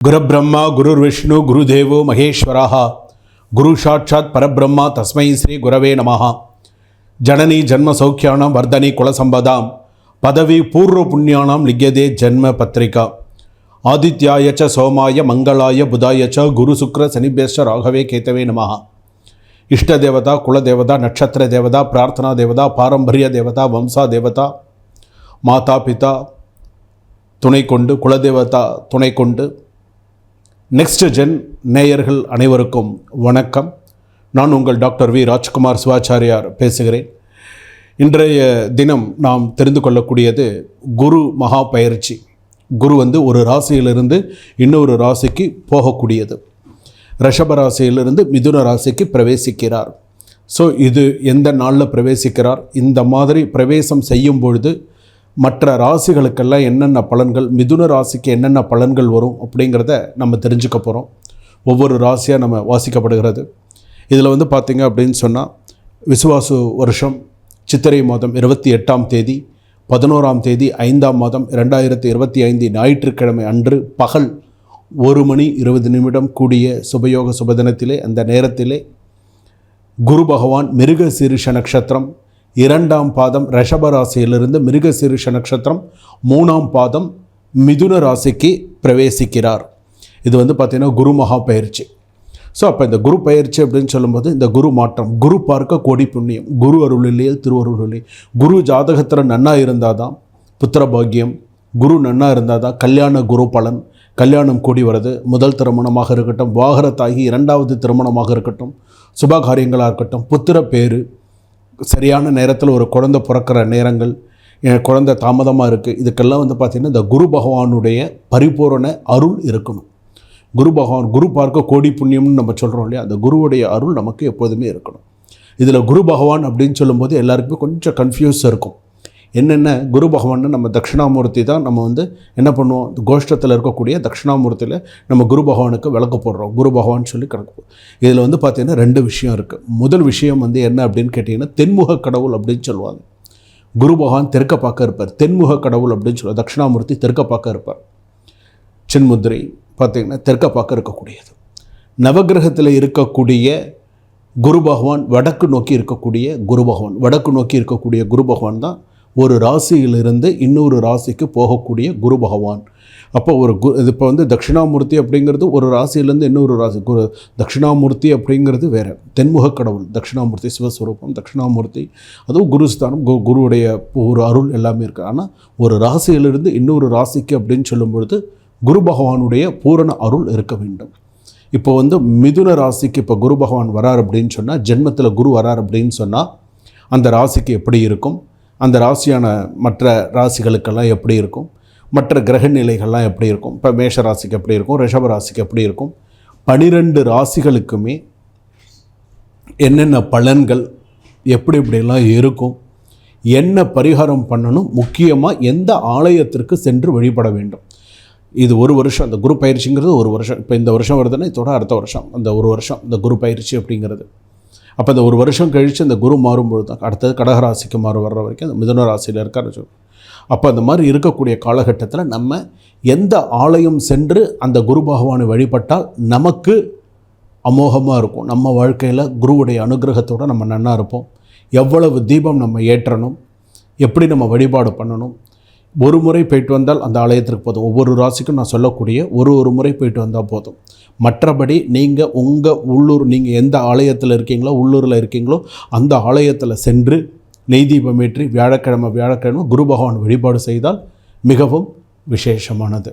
गुरु ब्रह्मा गुरुर्विष्णु गुरुदेवो महेश्वरः गुरु साक्षात् परब्रह्म तस्मै श्री गुरवे नमः। जननी जन्म सौख्यानां वर्धनी कुलसंपदां पदवी पूर्व पुण्यानां लिख्यते जन्म पत्रिका। आदित्याय च सोमाय मंगलाय बुधाय च गुरु शुक्र शनिभ्यश्च राघवे केतवे नमः। इष्ट देवता कुल देवता नक्षत्र देवता प्रार्थना देवता पारंपर्य देवता वंशा देवता माता पिता துணை கொண்டு குலதேவதா துணை கொண்டு நெக்ஸ்ட் ஜென் நேயர்கள் அனைவருக்கும் வணக்கம். நான் உங்கள் டாக்டர் வி ராஜ்குமார் சிவாச்சாரியார் பேசுகிறேன். இன்றைய தினம் நாம் தெரிந்து கொள்ளக்கூடியது குரு மகா பயிற்சி. குரு ஒரு ராசியிலிருந்து இன்னொரு ராசிக்கு போகக்கூடியது. ரிஷப ராசியிலிருந்து மிதுன ராசிக்கு பிரவேசிக்கிறார். ஸோ இது எந்த நாளில் பிரவேசிக்கிறார், இந்த மாதிரி பிரவேசம் செய்யும் பொழுது மற்ற ராசிகளுக்கெல்லாம் என்னென்ன பலன்கள், மிதுன ராசிக்கு என்னென்ன பலன்கள் வரும் அப்படிங்கிறத நம்ம தெரிஞ்சுக்க போகிறோம். ஒவ்வொரு ராசியாக நம்ம வாசிக்கப்படுகிறது. இதில் பார்த்திங்க அப்படின்னு சொன்னால் விசுவாசு வருஷம் சித்திரை மாதம் 28ஆம் தேதி 11ஆம் தேதி 5ஆம் மாதம் 2025 ஞாயிற்றுக்கிழமை அன்று பகல் 1:20 கூடிய சுபயோக சுபதினத்திலே அந்த நேரத்திலே குரு பகவான் மிருகசீரிஷ நட்சத்திரம் 2ஆம் பாதம் ரிஷப ராசியிலிருந்து மிருகசீரிஷ நட்சத்திரம் 3ஆம் பாதம் மிதுன ராசிக்கு பிரவேசிக்கிறார். இது பார்த்திங்கன்னா குரு மகா பயிற்சி. ஸோ அப்போ இந்த குரு பயிற்சி அப்படின்னு சொல்லும்போது இந்த குரு மாற்றம், குரு பார்க்க கோடி புண்ணியம், குரு அருள் இல்லையே திருவருள் இல்லை. குரு ஜாதகத்தில் நன்னா இருந்தால் தான் புத்திர பாக்கியம், குரு நன்னா இருந்தால் தான் கல்யாண குரு பலன், கல்யாணம் கூடி வருது. முதல் திருமணமாக இருக்கட்டும், வாகரத்தாகி 2வது திருமணமாக இருக்கட்டும், சுபகாரியங்களாக இருக்கட்டும், புத்திர பேரு, சரியான நேரத்தில் ஒரு குழந்தை பிறக்கிற நேரங்கள், குழந்தை தாமதமாக இருக்குது, இதுக்கெல்லாம் பார்த்திங்கன்னா இந்த குரு பகவானுடைய பரிபூரண அருள் இருக்கணும். குரு பகவான் குரு பார்க்க கோடி புண்ணியம்னு நம்ம சொல்கிறோம் இல்லையா, அந்த குருவுடைய அருள் நமக்கு எப்போதுமே இருக்கணும். இதில் குரு பகவான் அப்படின்னு சொல்லும்போது எல்லாருக்குமே கொஞ்சம் கன்ஃபியூஸ் இருக்கும். என்னென்ன குரு பகவான்னு நம்ம தட்சிணாமூர்த்தி தான் நம்ம என்ன பண்ணுவோம், கோஷ்டத்தில் இருக்கக்கூடிய தட்சிணாமூர்த்தியில் நம்ம குரு பகவானுக்கு விளக்கு போடுறோம், குரு பகவான் சொல்லி கணக்கு. இதில் பார்த்திங்கன்னா 2 விஷயம் இருக்குது. முதல் விஷயம் என்ன அப்படின்னு கேட்டிங்கன்னா தென்முக கடவுள் அப்படின்னு சொல்லுவாங்க. குரு பகவான் தெற்க பார்க்க இருப்பார். தென்முக கடவுள் அப்படின்னு சொல்லுவார். தட்சிணாமூர்த்தி தெற்க பார்க்க இருப்பார். சின்முத்திரை பார்த்திங்கன்னா தெற்க பார்க்க இருக்கக்கூடியது. நவகிரகத்தில் இருக்கக்கூடிய குரு பகவான் வடக்கு நோக்கி இருக்கக்கூடிய குரு பகவான், வடக்கு நோக்கி இருக்கக்கூடிய குரு பகவான் தான் ஒரு ராசியிலிருந்து இன்னொரு ராசிக்கு போகக்கூடிய குரு பகவான். அப்போ இப்போ தட்சிணாமூர்த்தி அப்படிங்கிறது ஒரு ராசியிலேருந்து இன்னொரு ராசி. தட்சிணாமூர்த்தி அப்படிங்கிறது வேறு. தென்முக கடவுள் தட்சிணாமூர்த்தி சிவஸ்வரூபம் தட்சிணாமூர்த்தி, அதுவும் குருஸ்தானம், குருவுடைய ஒரு அருள் எல்லாமே இருக்குது. ஆனால் ஒரு ராசியிலிருந்து இன்னொரு ராசிக்கு அப்படின்னு சொல்லும் பொழுது குரு பகவானுடைய பூரண அருள் இருக்க வேண்டும். இப்போ மிதுன ராசிக்கு இப்போ குரு பகவான் வரார் அப்படின்னு சொன்னால், ஜென்மத்தில் குரு வரார் அப்படின்னு சொன்னால் அந்த ராசிக்கு எப்படி இருக்கும், அந்த ராசியான மற்ற ராசிகளுக்கெல்லாம் எப்படி இருக்கும், மற்ற கிரக நிலைகள்லாம் எப்படி இருக்கும், இப்போ மேஷ ராசிக்கு எப்படி இருக்கும், ரிஷப ராசிக்கு எப்படி இருக்கும், 12 ராசிகளுக்குமே என்னென்ன பலன்கள் எப்படியெல்லாம் இருக்கும், என்ன பரிகாரம் பண்ணணும், முக்கியமாக எந்த ஆலயத்திற்கு சென்று வழிபட வேண்டும். இது ஒரு வருஷம், அந்த குரு பயிற்சிங்கிறது ஒரு வருஷம். இப்போ இந்த வருஷம் வருதுன்னா இதோட அடுத்த வருஷம் அந்த ஒரு வருஷம் இந்த குரு பயிற்சி அப்படிங்கிறது. அப்போ அந்த ஒரு வருஷம் கழித்து அந்த குரு மாறும்பொழுது தான் அடுத்தது கடகராசிக்கு வர்ற வரைக்கும் அந்த மிதுன ராசியில் இருக்கார். அப்போ அந்த மாதிரி இருக்கக்கூடிய காலகட்டத்தில் நம்ம எந்த ஆலயம் சென்று அந்த குரு பகவானை வழிபட்டால் நமக்கு அமோகமாக இருக்கும், நம்ம வாழ்க்கையில் குருவுடைய அனுகிரகத்தோடு நம்ம நன்னா இருப்போம், எவ்வளவு தீபம் நம்ம ஏற்றணும், எப்படி நம்ம வழிபாடு பண்ணணும். ஒரு முறை போயிட்டு வந்தால் அந்த ஆலயத்திற்கு போதும். ஒவ்வொரு ராசிக்கும் நான் சொல்லக்கூடிய ஒரு முறை போயிட்டு வந்தால் போதும். மற்றபடி நீங்கள் உங்கள் உள்ளூர், நீங்கள் எந்த ஆலயத்தில் இருக்கீங்களோ, உள்ளூரில் இருக்கீங்களோ அந்த ஆலயத்தில் சென்று நெய் தீபம் ஏற்றி வியாழக்கிழமை குரு பகவான் வழிபாடு செய்தால் மிகவும் விசேஷமானது.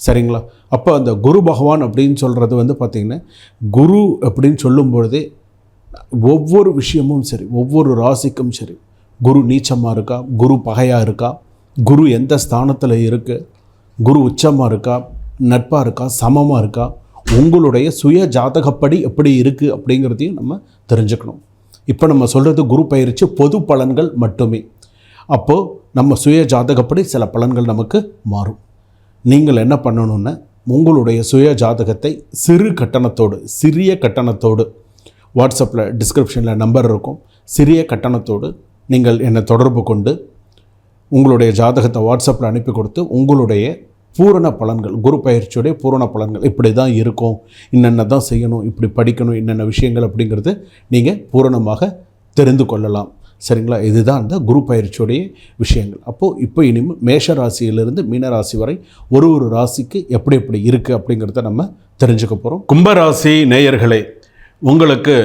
சரிங்களா? அப்போ அந்த குரு பகவான் அப்படின்னு சொல்கிறது பார்த்திங்கன்னா, குரு அப்படின்னு சொல்லும் பொழுதே ஒவ்வொரு விஷயமும் சரி, ஒவ்வொரு ராசிக்கும் சரி, குரு நீச்சமாக இருக்கா, குரு பகையாக இருக்கா, குரு எந்த ஸ்தானத்தில் இருக்குது, குரு உச்சமாக இருக்கா, நட்பாக இருக்கா, சமமாக இருக்கா, உங்களுடைய சுய ஜாதகப்படி எப்படி இருக்குது அப்படிங்கிறதையும் நம்ம தெரிஞ்சுக்கணும். இப்போ நம்ம சொல்கிறது குரு பயிற்சி பொது பலன்கள் மட்டுமே. அப்போது நம்ம சுய ஜாதகப்படி சில பலன்கள் நமக்கு மாறும். நீங்கள் என்ன பண்ணணுன்னா, உங்களுடைய சுய ஜாதகத்தை சிறிய கட்டணத்தோடு வாட்ஸ்அப்பில் டிஸ்கிரிப்ஷனில் நம்பர் இருக்கும், சிறிய கட்டணத்தோடு நீங்கள் என்னை தொடர்பு கொண்டு உங்களுடைய ஜாதகத்தை வாட்ஸ்அப்பில் அனுப்பி கொடுத்து உங்களுடைய பூரண பலன்கள், குரு பயிற்சியுடைய பூரண பலன்கள் இப்படி தான் இருக்கும், என்னென்ன தான் செய்யணும், இப்படி படிக்கணும், என்னென்ன விஷயங்கள் அப்படிங்கிறது நீங்கள் பூரணமாக தெரிந்து கொள்ளலாம். சரிங்களா? இதுதான் அந்த குரு பயிற்சியுடைய விஷயங்கள். அப்போது இப்போ இனிமேல் மேஷ ராசியிலிருந்து மீன ராசி வரை ஒரு ராசிக்கு எப்படி எப்படி இருக்குது அப்படிங்கிறத நம்ம தெரிஞ்சுக்க போகிறோம். கும்பராசி நேயர்களே, உங்களுக்கு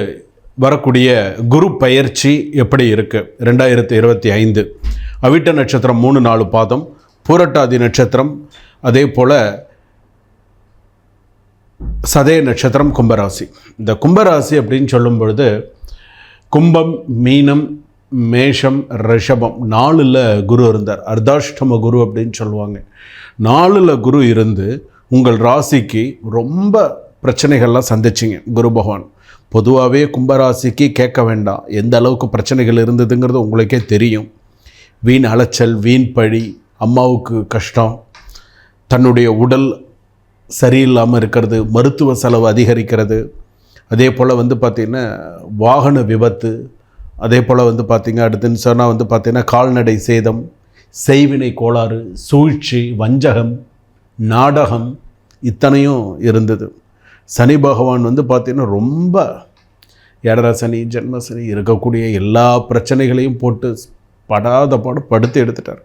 வரக்கூடிய குரு பயிற்சி எப்படி இருக்குது? 2025 அவிட்ட நட்சத்திரம் 3-4 பாதம், பூரட்டாதி நட்சத்திரம், அதே போல் சதய நட்சத்திரம் கும்பராசி. இந்த கும்பராசி அப்படின்னு சொல்லும் பொழுது கும்பம், மீனம், மேஷம், ரிஷபம் 4ல் குரு இருந்தார். அர்த்தாஷ்டம குரு அப்படின்னு சொல்லுவாங்க. 4ல் குரு இருந்து உங்கள் ராசிக்கு ரொம்ப பிரச்சனைகள்லாம் சந்திச்சிங்க குரு பகவான். பொதுவாகவே கும்பராசிக்கு கேட்க வேண்டாம் எந்த அளவுக்கு பிரச்சனைகள் இருந்ததுங்கிறது உங்களுக்கே தெரியும். வீண் அலைச்சல், வீண் பழி, அம்மாவுக்கு கஷ்டம், தன்னுடைய உடல் சரியில்லாமல் இருக்கிறது, மருத்துவ செலவு அதிகரிக்கிறது, அதே போல் பார்த்திங்கன்னா வாகன விபத்து, அதே போல் பார்த்திங்க அடுத்துன்னு சொன்னால் பார்த்திங்கன்னா கால்நடை சேதம், செய்வினை கோளாறு, சூழ்ச்சி, வஞ்சகம், நாடகம் இத்தனையும் இருந்தது. சனி பகவான் பார்த்திங்கன்னா ரொம்ப ஏழரை சனி, ஜென்மசனி இருக்கக்கூடிய எல்லா பிரச்சனைகளையும் போட்டு படாத பாடு படுத்து எடுத்துட்டார்.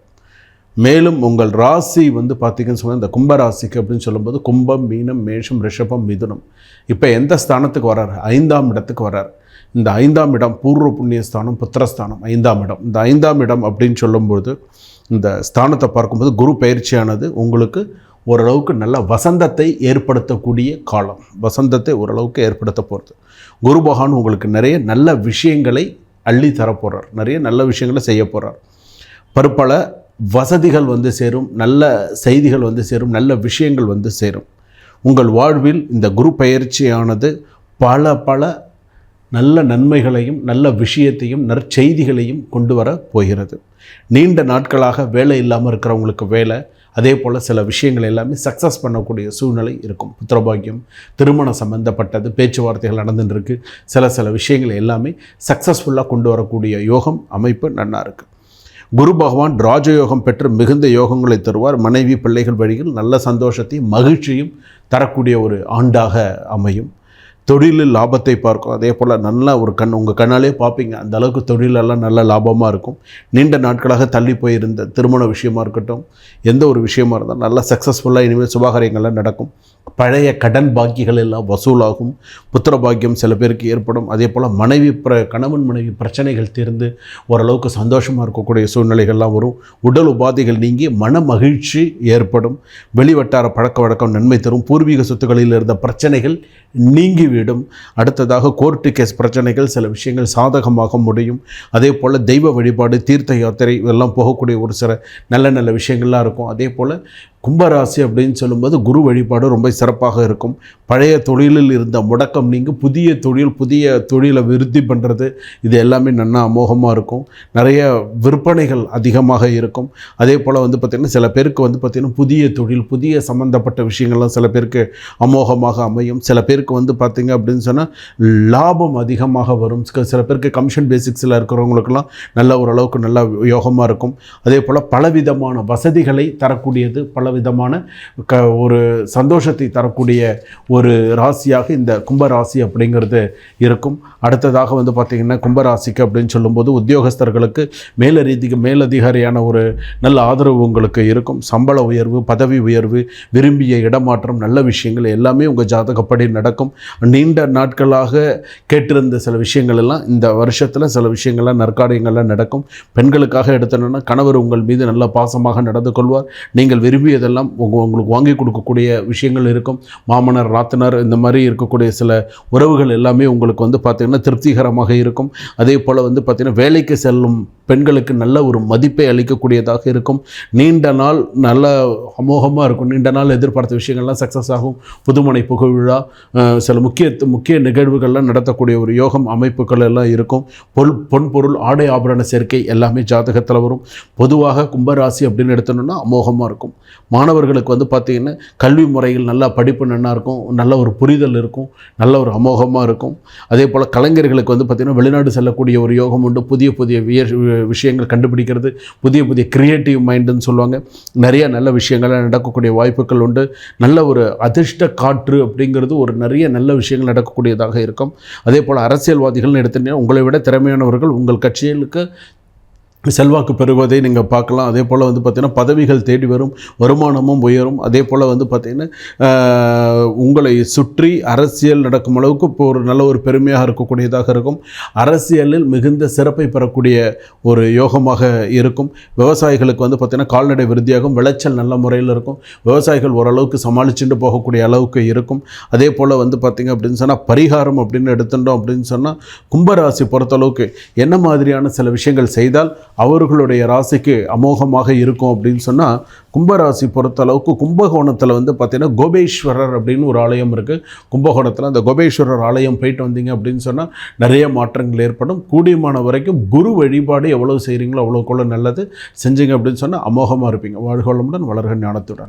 மேலும் உங்கள் ராசி பார்த்திங்கன்னு சொன்னால் இந்த கும்பராசிக்கு அப்படின்னு சொல்லும்போது கும்பம், மீனம், மேஷம், ரிஷபம், மிதுனம். இப்போ எந்த ஸ்தானத்துக்கு வர்றார்? 5ஆம் இடத்துக்கு வர்றார். இந்த 5ஆம் இடம் பூர்வ புண்ணியஸ்தானம், புத்திரஸ்தானம், 5ஆம் இடம். இந்த 5ஆம் இடம் அப்படின்னு சொல்லும்போது இந்த ஸ்தானத்தை பார்க்கும்போது குரு பயிற்சியானது உங்களுக்கு ஓரளவுக்கு நல்ல வசந்தத்தை ஏற்படுத்தக்கூடிய காலம். வசந்தத்தை ஓரளவுக்கு ஏற்படுத்த போகிறது. குரு பகவான் உங்களுக்கு நிறைய நல்ல விஷயங்களை அள்ளி தரப்போகிறார். நிறைய நல்ல விஷயங்களை செய்ய போகிறார். பற்பல வசதிகள் சேரும், நல்ல செய்திகள் சேரும், நல்ல விஷயங்கள் சேரும். உங்கள் வாழ்வில் இந்த குரு பயிற்சியானது பல நல்ல நன்மைகளையும் நல்ல விஷயத்தையும் நற்செய்திகளையும் கொண்டு வர போகிறது. நீண்ட நாட்களாக வேலை இல்லாமல் இருக்கிறவங்களுக்கு வேலை, அதே போல் சில விஷயங்கள் எல்லாமே சக்ஸஸ் பண்ணக்கூடிய சூழ்நிலை இருக்கும். புத்திரபாக்கியம், திருமணம் சம்பந்தப்பட்டது பேச்சுவார்த்தைகள் நடந்துருக்கு. சில விஷயங்கள் எல்லாமே சக்ஸஸ்ஃபுல்லாக கொண்டு வரக்கூடிய யோகம் அமைப்பு நன்னா இருக்குது. குரு பகவான் ராஜயோகம் பெற்று மிகுந்த யோகங்களை தருவார். மனைவி, பிள்ளைகள் வழியில் நல்ல சந்தோஷத்தையும் மகிழ்ச்சியும் தரக்கூடிய ஒரு ஆண்டாக அமையும். தொழிலில் லாபத்தை பார்க்கும். அதே போல் நல்ல ஒரு உங்கள் கண்ணாலே பார்ப்பீங்க, அந்த அளவுக்கு தொழிலெல்லாம் நல்ல லாபமாக இருக்கும். நீண்ட நாட்களாக தள்ளி போயிருந்த திருமண விஷயமா இருக்கட்டும், எந்த ஒரு விஷயமா இருந்தாலும் நல்லா சக்ஸஸ்ஃபுல்லாக இனிமேல் சுபகாரியங்கள்லாம் நடக்கும். பழைய கடன் பாக்கிகள் எல்லாம் வசூலாகும். புத்திர பாக்கியம் சில பேருக்கு ஏற்படும். அதே போல் கணவன் மனைவி பிரச்சனைகள் தீர்ந்து ஓரளவுக்கு சந்தோஷமாக இருக்கக்கூடிய சூழ்நிலைகள்லாம் வரும். உடல் உபாதைகள் நீங்கி மன மகிழ்ச்சி ஏற்படும். வெளிவட்டார பழக்க வழக்கம் நன்மை தரும். பூர்வீக சொத்துக்களில் இருந்த பிரச்சனைகள் நீங்கிவிடும். அடுத்ததாக கோர்ட்டு கேஸ் பிரச்சனைகள் சில விஷயங்கள் சாதகமாக முடியும். அதே போல் தெய்வ வழிபாடு, தீர்த்த யாத்திரை இதெல்லாம் போகக்கூடிய ஒரு சில நல்ல விஷயங்கள்லாம் இருக்கும். அதே போல் கும்பராசி அப்படின்னு சொல்லும்போது குரு வழிபாடு ரொம்ப சிறப்பாக இருக்கும். பழைய தொழிலில் இருந்த முடக்கம் நீங்க புதிய தொழிலை விருத்தி பண்ணுறது, இது எல்லாமே நன்னா அமோகமாக இருக்கும். நிறைய விற்பனைகள் அதிகமாக இருக்கும். அதே போல் பார்த்திங்கன்னா சில பேருக்கு பார்த்திங்கன்னா புதிய தொழில், புதிய சம்மந்தப்பட்ட விஷயங்கள்லாம் சில பேருக்கு அமோகமாக அமையும். சில பேருக்கு பார்த்திங்க அப்படின்னு சொன்னால் லாபம் அதிகமாக வரும். சில பேருக்கு கமிஷன் பேசிக்ஸில் இருக்கிறவங்களுக்கெல்லாம் நல்ல ஓரளவுக்கு நல்ல யோகமாக இருக்கும். அதே போல் பலவிதமான வசதிகளை தரக்கூடியது, பலவிதமான ஒரு சந்தோஷத்தை தரக்கூடிய ஒரு ராசியாக இந்த கும்பராசி அப்படிங்கிறது இருக்கும். அடுத்ததாக பார்த்திங்கன்னா கும்பராசிக்கு அப்படின்னு சொல்லும்போது உத்தியோகஸ்தர்களுக்கு மேலதிகாரியான ஒரு நல்ல ஆதரவு உங்களுக்கு இருக்கும். சம்பள உயர்வு, பதவி உயர்வு, விரும்பிய இடமாற்றம், நல்ல விஷயங்கள் எல்லாமே உங்கள் ஜாதகப்படி நடக்கும். நீண்ட நாட்களாக கேட்டிருந்த சில விஷயங்கள் எல்லாம் இந்த வருஷத்தில் சில விஷயங்கள்லாம் நற்காரியங்கள்லாம் நடக்கும். பெண்களுக்காக எடுத்தோன்னா கணவர் உங்கள் மீது நல்ல பாசமாக நடந்து கொள்வார். நீங்கள் விரும்பியதெல்லாம் உங்களுக்கு வாங்கி கொடுக்கக்கூடிய விஷயங்கள் இருக்கும். மாமனார், நாத்தனார் இந்த மாதிரி இருக்கக்கூடிய சில உறவுகள் எல்லாமே உங்களுக்கு பார்த்திங்கன்னா திருப்திகரமாக இருக்கும். அதே போல் பார்த்திங்கன்னா வேலைக்கு செல்லும் பெண்களுக்கு நல்ல ஒரு மதிப்பை அளிக்கக்கூடியதாக இருக்கும். நீண்ட நாள் நல்ல அமோகமாக இருக்கும். நீண்ட நாள் எதிர்பார்த்த விஷயங்கள்லாம் சக்ஸஸ் ஆகும். புதுமனை புகழ்விழா, சில முக்கிய நிகழ்வுகள்லாம் நடத்தக்கூடிய ஒரு யோகம் அமைப்புகள் எல்லாம் இருக்கும். பொன்பொருள், ஆடை ஆபரண சேர்க்கை எல்லாமே ஜாதகத்தில் வரும். பொதுவாக கும்பராசி அப்படின்னு எடுத்தோம்னா அமோகமாக இருக்கும். மாணவர்களுக்கு பார்த்திங்கன்னா கல்வி முறையில் நல்லா படிப்பு நல்லா இருக்கும். நல்ல ஒரு புரிதல் இருக்கும். நல்ல ஒரு அமோகமாக இருக்கும். அதே போல் கலைஞர்களுக்கு பார்த்திங்கன்னா வெளிநாடு செல்லக்கூடிய ஒரு யோகம் உண்டு. புதிய விஷயங்கள் கண்டுபிடிக்கிறது, புதிய புதிய கிரியேட்டிவ் மைண்டுன்னு சொல்லுவாங்க, நிறைய நல்ல விஷயங்கள் நடக்கக்கூடிய வாய்ப்புகள் உண்டு. நல்ல ஒரு அதிர்ஷ்ட காற்று அப்படிங்கிறது ஒரு நிறைய நல்ல விஷயங்கள் நடக்கக்கூடியதாக இருக்கும். அதே போல் அரசியல்வாதிகள்னு எடுத்துட்டீங்கன்னா உங்களை விட திறமையானவர்கள் உங்கள் கட்சிகளுக்கு செல்வாக்கு பெறுவதை நீங்கள் பார்க்கலாம். அதே போல் வந்து பார்த்திங்கன்னா பதவிகள் தேடி வரும், வருமானமும் உயரும். அதே போல் வந்து பார்த்திங்கன்னா உங்களை சுற்றி அரசியல் நடக்கும் அளவுக்கு இப்போ ஒரு நல்ல ஒரு பெருமையாக இருக்கக்கூடியதாக இருக்கும். அரசியலில் மிகுந்த சிறப்பை பெறக்கூடிய ஒரு யோகமாக இருக்கும். விவசாயிகளுக்கு வந்து பார்த்திங்கன்னா கால்நடை விருத்தியாகும், விளைச்சல் நல்ல முறையில் இருக்கும், விவசாயிகள் ஓரளவுக்கு சமாளிச்சுட்டு போகக்கூடிய அளவுக்கு இருக்கும். அதே போல் வந்து பார்த்திங்க அப்படின்னு சொன்னால் பரிகாரம் அப்படின்னு எடுத்துட்டோம் அப்படின்னு சொன்னால் கும்பராசி பொறுத்தளவுக்கு என்ன மாதிரியான சில விஷயங்கள் செய்தால் அவர்களுடைய ராசிக்கு அமோகமாக இருக்கும் அப்படின்னு சொன்னால், கும்பராசி பொறுத்தளவுக்கு கும்பகோணத்தில் வந்து பார்த்திங்கன்னா கோபேஸ்வரர் அப்படின்னு ஒரு ஆலயம் இருக்குது. கும்பகோணத்தில் அந்த கோபேஸ்வரர் ஆலயம் போயிட்டு வந்தீங்க அப்படின்னு சொன்னால் நிறைய மாற்றங்கள் ஏற்படும். கூடியமான வரைக்கும் குரு வழிபாடு எவ்வளோ செய்கிறீங்களோ அவ்வளோக்குள்ள நல்லது. செஞ்சீங்க அப்படின்னு சொன்னால் அமோகமாக இருப்பீங்க. வாழ்க வளமுடன், வளர்க ஞானத்துடன்.